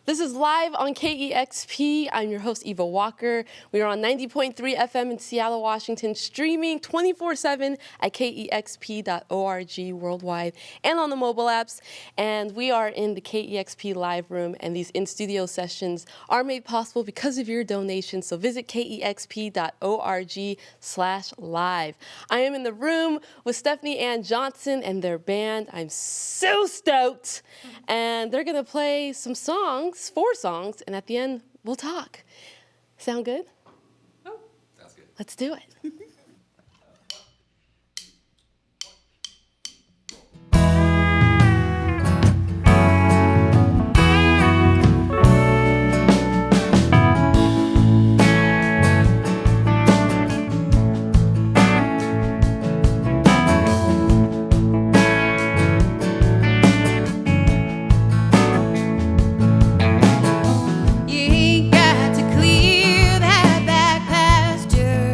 This is live on KEXP. I'm your host, Eva Walker. We are on 90.3 FM in Seattle, Washington, streaming 24/7 at KEXP.org worldwide and on the mobile apps. And we are in the KEXP live room, and these in-studio sessions are made possible because of your donations. So visit KEXP.org/live. I am in the room with Stephanie Ann Johnson and their band. I'm so stoked. And they're going to play some songs. 4 songs, and at the end, we'll talk. Sound good? Oh, sounds good. Let's do it. You ain't got to clear that back pasture.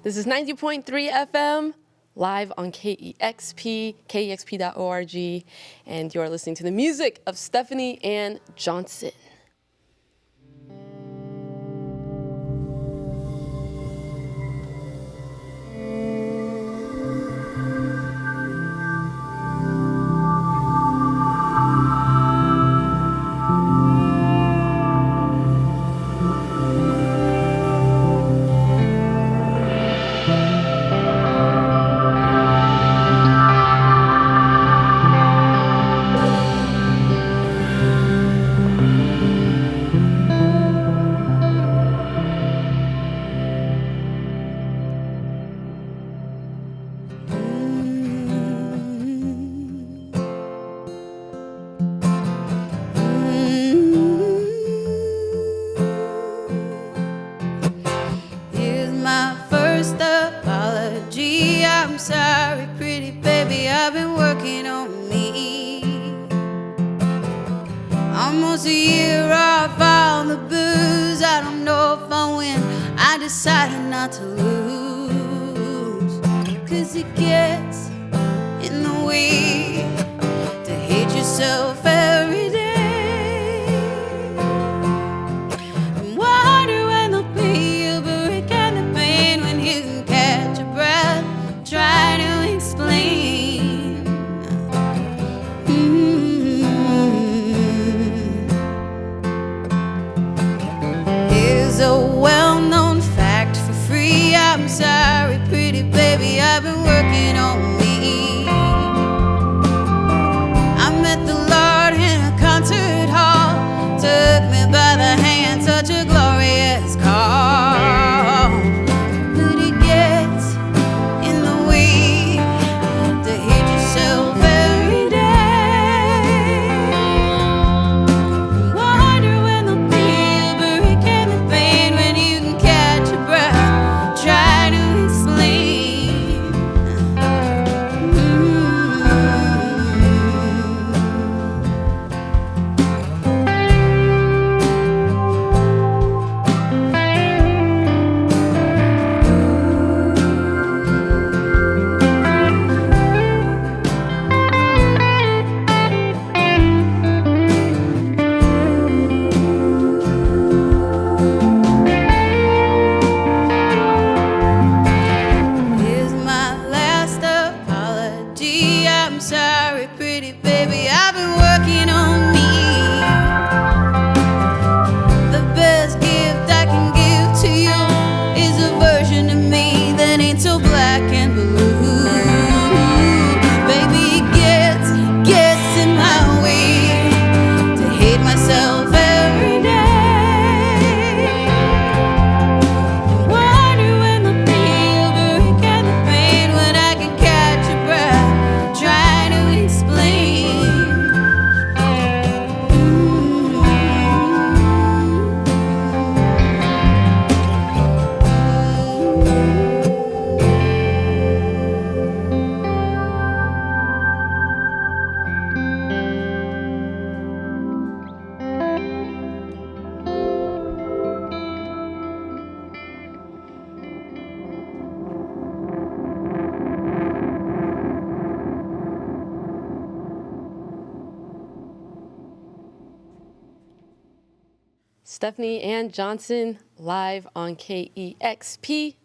This is 90.3 FM, live on KEXP, KEXP.org, and you're listening to the music of Stephanie and Johnson. Stephanie and Johnson live on KEXP.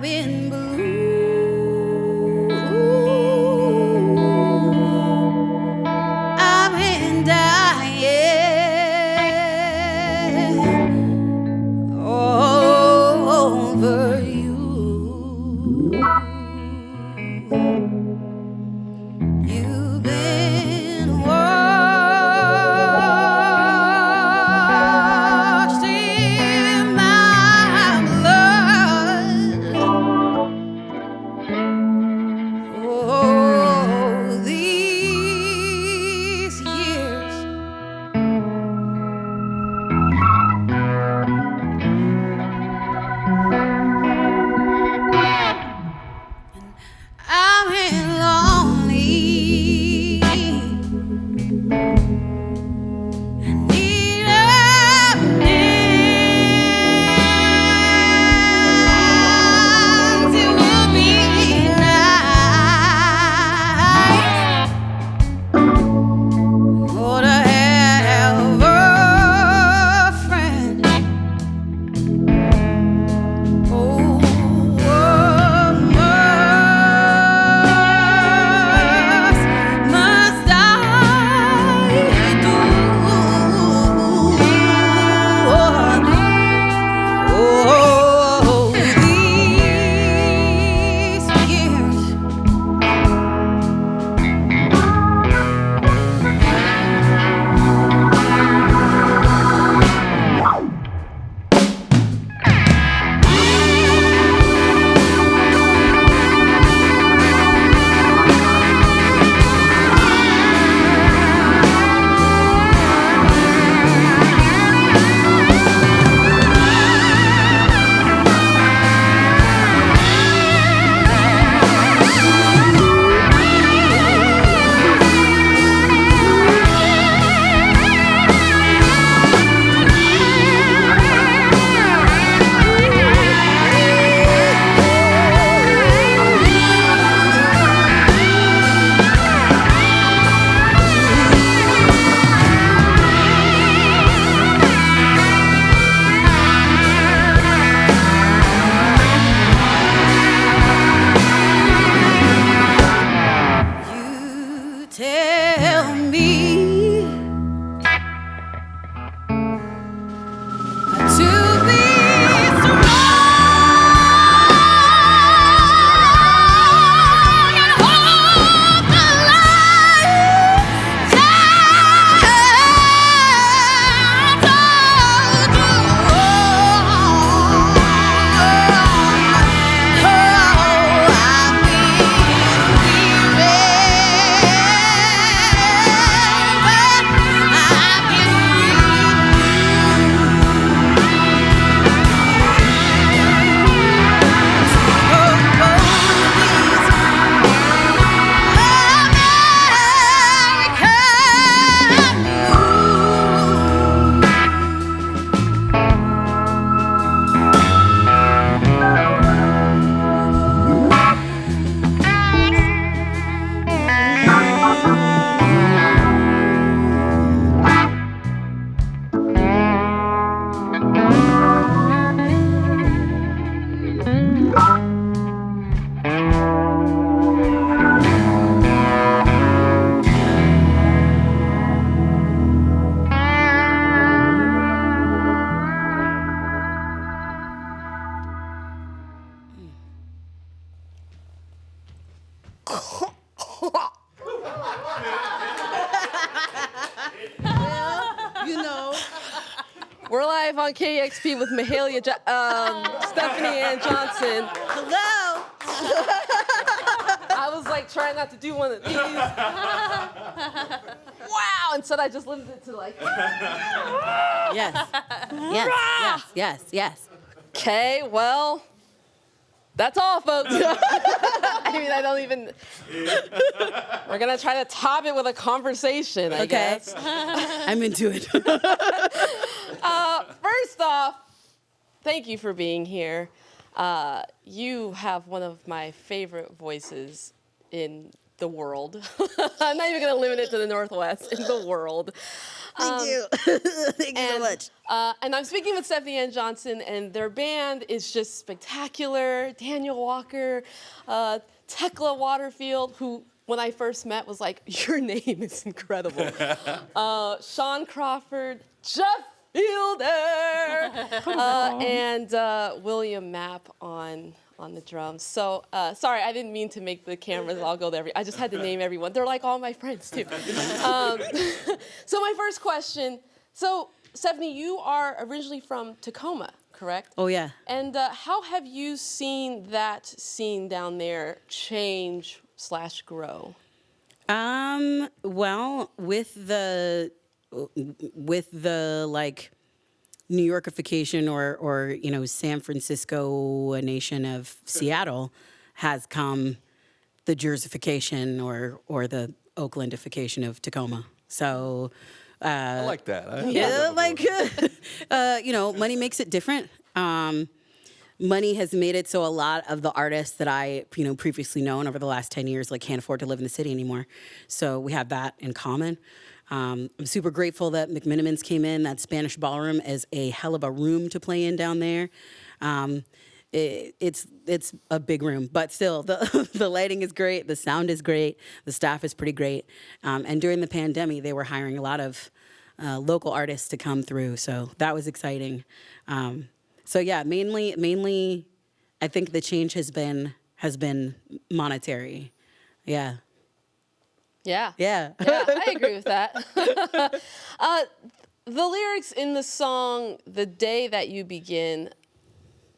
I've been blue. I've been dying over you. You've been washed in my blood. Oh, these years. I've been lonely. Need a dance. It would be nice for to have a friend. Oh, what must I do? Oh, these years. You tell me to be strong and hold the light. You know, We're live on KEXP with Mahalia, Stephanie Ann Johnson. hello. I was like trying not to do one of these. Wow! Instead, I just limited it to like. Yes. Yes. Yes. Yes. Okay, well, that's all, folks. I mean, I don't even. We're gonna try to top it with a conversation, I guess. I'm into it. First off, thank you for being here. You have one of my favorite voices in the world. I'm not even going to limit it to the Northwest, in the world. Thank you. Thank you so much. And I'm speaking with Stephanie Ann Johnson, and their band is just spectacular. Daniel Walker, Tekla Waterfield, who when I first met was like, your name is incredible. Shaun Crawford, Jeff Fielder, and William Mapp on the drums. So sorry, I didn't mean to make the cameras all go there. I just had to name everyone. They're like all my friends too. So my first question. So Stephanie, you are originally from Tacoma, correct? Oh, yeah. And how have you seen that scene down there change/grow? Well, with the like New Yorkification or San Francisco nation of Seattle has come the Jerseyification or the Oaklandification of Tacoma. So I like that. money makes it different. Money has made it so a lot of the artists that I, previously known over the last 10 years, can't afford to live in the city anymore. So we have that in common. I'm super grateful that McMenamins came in. That Spanish ballroom is a hell of a room to play in down there. It's a big room, but still the lighting is great. The sound is great. The staff is pretty great. And during the pandemic, they were hiring a lot of local artists to come through. So that was exciting. So yeah, mainly, I think the change has been monetary. Yeah. Yeah. Yeah. Yeah, I agree with that. The lyrics in the song, The Day That You Begin,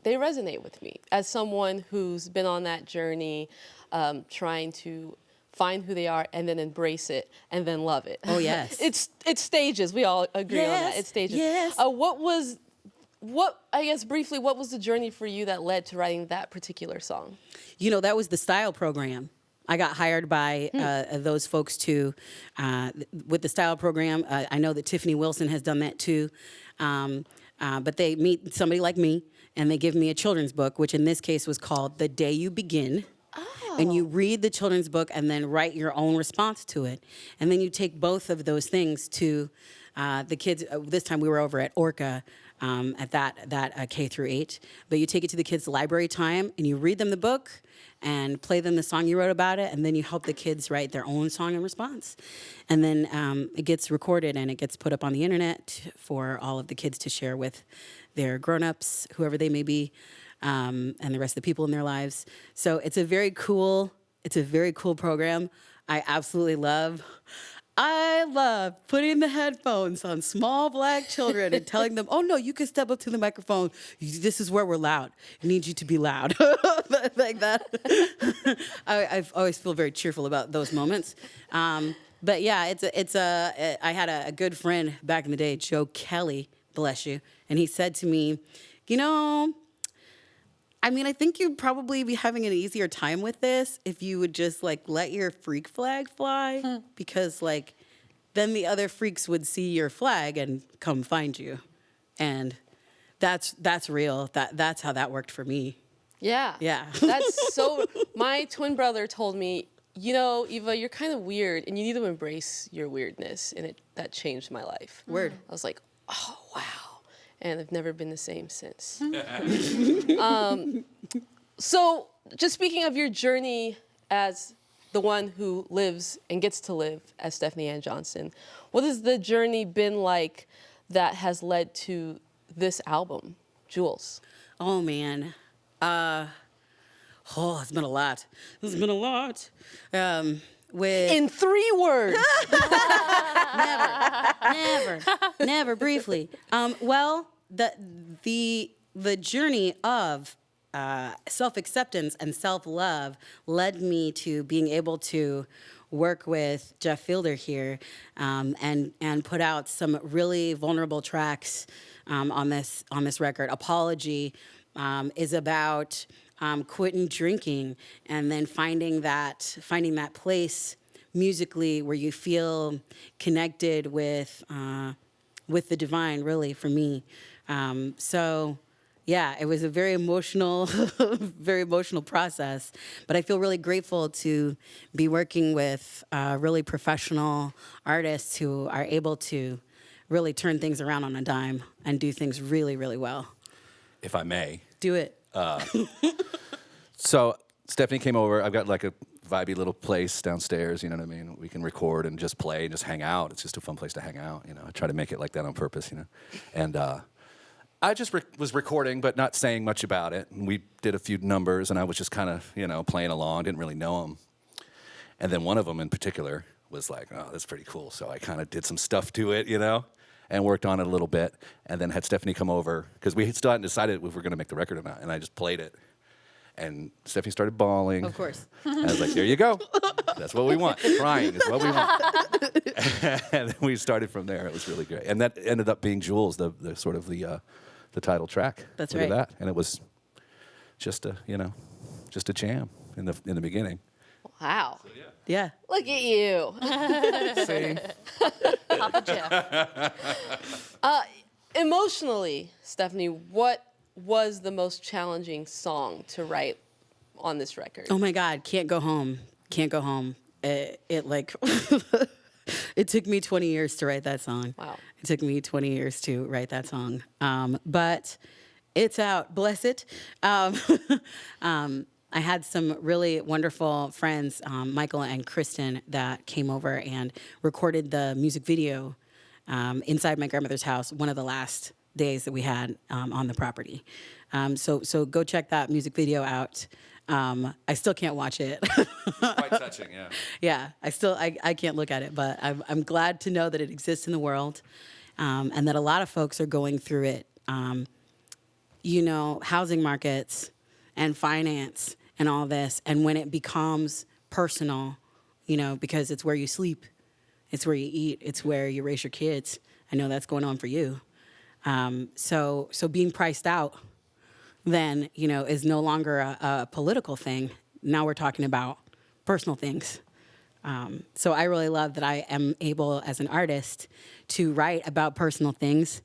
they resonate with me as someone who's been on that journey, trying to find who they are and then embrace it and then love it. Oh, yes. It's stages. We all agree on that. It's stages. Yes. I guess briefly, what was the journey for you that led to writing that particular song? That was the style program. I got hired by those folks with the style program. I know that Tiffany Wilson has done that too. But they meet somebody like me and they give me a children's book, which in this case was called The Day You Begin. Oh. And you read the children's book and then write your own response to it. And then you take both of those things to the kids. This time we were over at Orca at that K through 8. But you take it to the kids' library time and you read them the book and play them the song you wrote about it, and then you help the kids write their own song in response. And then it gets recorded and it gets put up on the internet for all of the kids to share with their grown-ups, whoever they may be, and the rest of the people in their lives. So it's a very cool program. I love putting the headphones on small black children and telling them, oh no, you can step up to the microphone. This is where we're loud. I need you to be loud. Like that. I always feel very cheerful about those moments. But yeah, I had a good friend back in the day, Joe Kelly, bless you. And he said to me, I think you'd probably be having an easier time with this if you would just let your freak flag fly, because then the other freaks would see your flag and come find you, and that's real. That's how that worked for me. Yeah. Yeah. That's so. My twin brother told me, Eva, you're kind of weird, and you need to embrace your weirdness, and that changed my life. Word. I was like, oh wow. And I've never been the same since. So just speaking of your journey as the one who lives and gets to live as Stephanie Ann Johnson, what has the journey been like that has led to this album, Jules? Oh, man. It's been a lot. It's been a lot. In 3 words. Never briefly. Well, the journey of self-acceptance and self-love led me to being able to work with Jeff Fielder here and put out some really vulnerable tracks on this record. Apology is about quitting drinking and then finding that place musically where you feel connected with the divine, really, for me. So Yeah, it was a very emotional, very emotional process. But I feel really grateful to be working with really professional artists who are able to really turn things around on a dime and do things really, really well. If I may. Do it. So Stephanie came over. I've got like a vibey little place downstairs, you know what I mean? We can record and just play and just hang out. It's just a fun place to hang out, you know. I try to make it like that on purpose, you know. And I just was recording, but not saying much about it. And we did a few numbers, and I was just kind of, you know, playing along, didn't really know them. And then one of them in particular was like, oh, that's pretty cool. So I kind of did some stuff to it, you know, and worked on it a little bit. And then had Stephanie come over, because we still hadn't decided if we were going to make the record or not. And I just played it. And Stephanie started bawling. Of course. And I was like, there you go. That's what we want. Crying is what we want. And then we started from there. It was really great. And that ended up being Jules, the sort of the title track. That's Look right. at that. And it was just a, you know, just a jam in the beginning. Wow. Yeah. Look at you. See? Papa Jeff. Emotionally, Stephanie, what was the most challenging song to write on this record? Oh my God, Can't Go Home. Can't Go Home. It like, it took me 20 years to write that song. Wow. It took me 20 years to write that song. But it's out, bless it. I had some really wonderful friends, Michael and Kristen, that came over and recorded the music video inside my grandmother's house, one of the last days that we had on the property. So go check that music video out. I still can't watch it. Quite touching, yeah. Yeah, I can't look at it, but I'm glad to know that it exists in the world, and that a lot of folks are going through it. You know, housing markets and finance and all this, and when it becomes personal, you know, because it's where you sleep, it's where you eat, it's where you raise your kids. I know that's going on for you. So being priced out then, you know, is no longer a political thing. Now we're talking about personal things. So I really love that I am able, as an artist, to write about personal things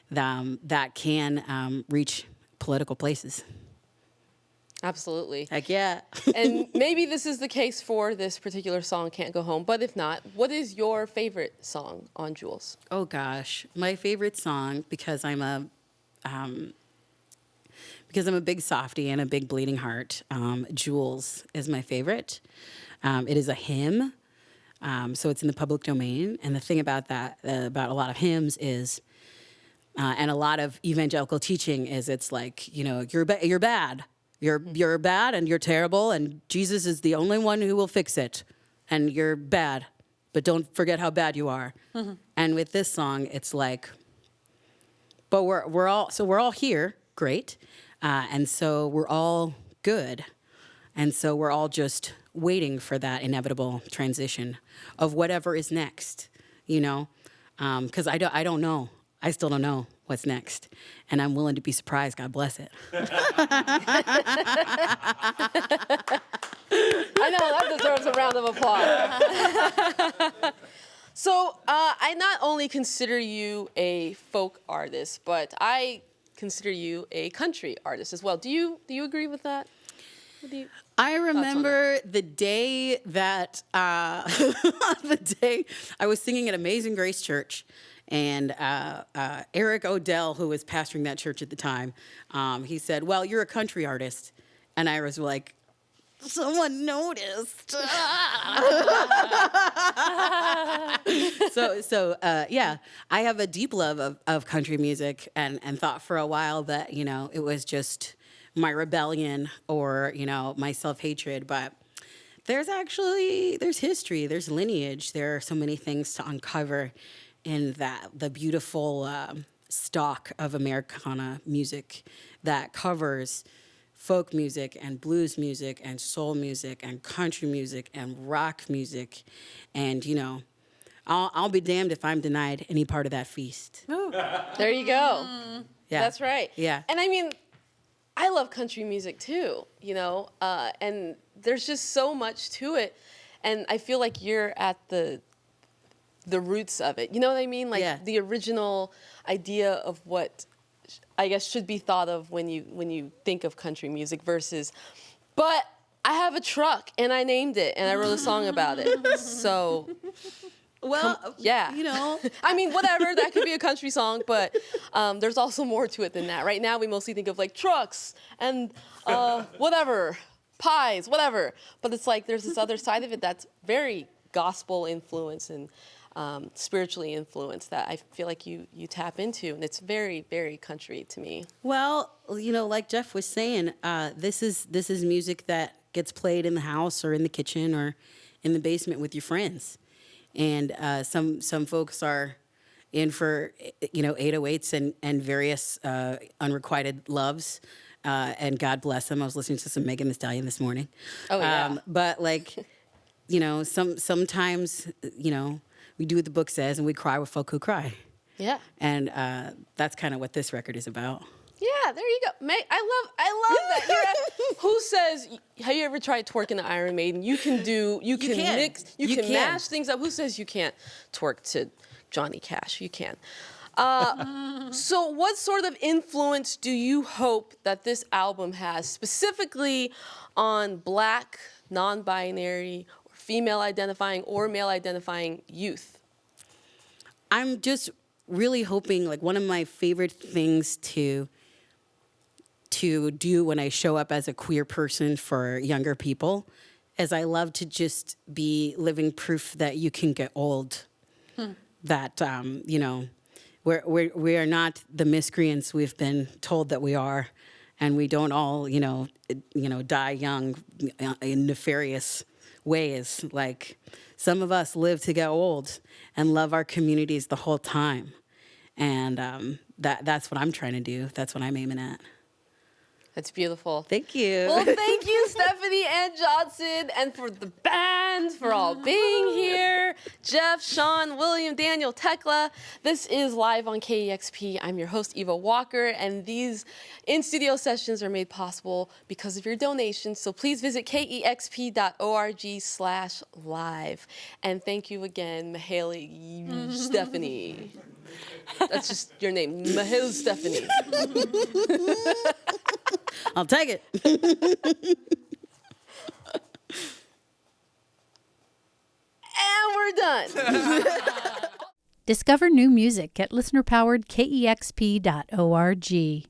that can reach political places. Absolutely. Heck yeah. And maybe this is the case for this particular song, Can't Go Home. But if not, what is your favorite song on Jules? Oh gosh, my favorite song, because I'm a big softie and a big bleeding heart. Jules is my favorite. It is a hymn, so it's in the public domain. And the thing about that, about a lot of hymns is, and a lot of evangelical teaching is, it's like, you know, you're bad. You're bad and you're terrible, and Jesus is the only one who will fix it. And you're bad, but don't forget how bad you are. Mm-hmm. And with this song, it's like, but we're all here, great, and so we're all good, and so we're all just waiting for that inevitable transition of whatever is next, you know, because I don't know. I still don't know what's next, and I'm willing to be surprised. God bless it. I know, that deserves a round of applause. So I not only consider you a folk artist, but I consider you a country artist as well. Do you agree with that? I remember the day that the day I was singing at Amazing Grace Church, and Eric Odell, who was pastoring that church at the time, he said, "Well, you're a country artist," and I was like, "Someone noticed." So yeah, I have a deep love of country music, and thought for a while that, you know, it was just my rebellion or, you know, my self-hatred, but there's history, there's lineage, there are so many things to uncover in the beautiful stock of Americana music that covers folk music and blues music and soul music and country music and rock music, and, you know, I'll be damned if I'm denied any part of that feast. Ooh. There you go. Yeah, That's right. Yeah. And I mean, I love country music too, you know, and there's just so much to it, and I feel like you're at the roots of it. You know what I mean? Like, yeah. The original idea of what I guess, should be thought of when you think of country music versus, but I have a truck and I named it and I wrote a song about it. So, Well, yeah. you know. I mean, whatever, that could be a country song, but there's also more to it than that. Right now, we mostly think of like trucks and whatever, pies, whatever. But it's like there's this other side of it that's very gospel influence and spiritually influenced that I feel like you tap into, and it's very, very country to me. Well, you know, like Jeff was saying, this is music that gets played in the house or in the kitchen or in the basement with your friends. And some folks are in for, you know, 808s and various unrequited loves. And God bless them. I was listening to some Megan Thee Stallion this morning. Oh, yeah. But like, you know, sometimes, you know, we do what the book says and we cry with folk who cry. Yeah. And that's kind of what this record is about. Yeah, there you go. I love that. Who says, have you ever tried twerking the Iron Maiden? You can mix, you can mash things up. Who says you can't twerk to Johnny Cash? You can. So what sort of influence do you hope that this album has specifically on Black, non-binary, female identifying or male identifying youth? I'm just really hoping, like, one of my favorite things to do when I show up as a queer person for younger people is I love to just be living proof that you can get old. That, you know, we are not the miscreants we've been told that we are, and we don't all, you know, die young in nefarious ways. Like, some of us live to get old and love our communities the whole time. And that's what I'm trying to do. That's what I'm aiming at. That's beautiful. Thank you. Well, thank you, Stephanie and Johnson, and for the band, for all being here. Jeff, Shaun, William, Daniel, Tekla. This is live on KEXP. I'm your host, Eva Walker, and these in-studio sessions are made possible because of your donations. So please visit kexp.org/live. And thank you again, Mahaley Stephanie. That's just your name, Mahaley Stephanie. I'll take it. And we're done. Discover new music at listener-powered KEXP.org.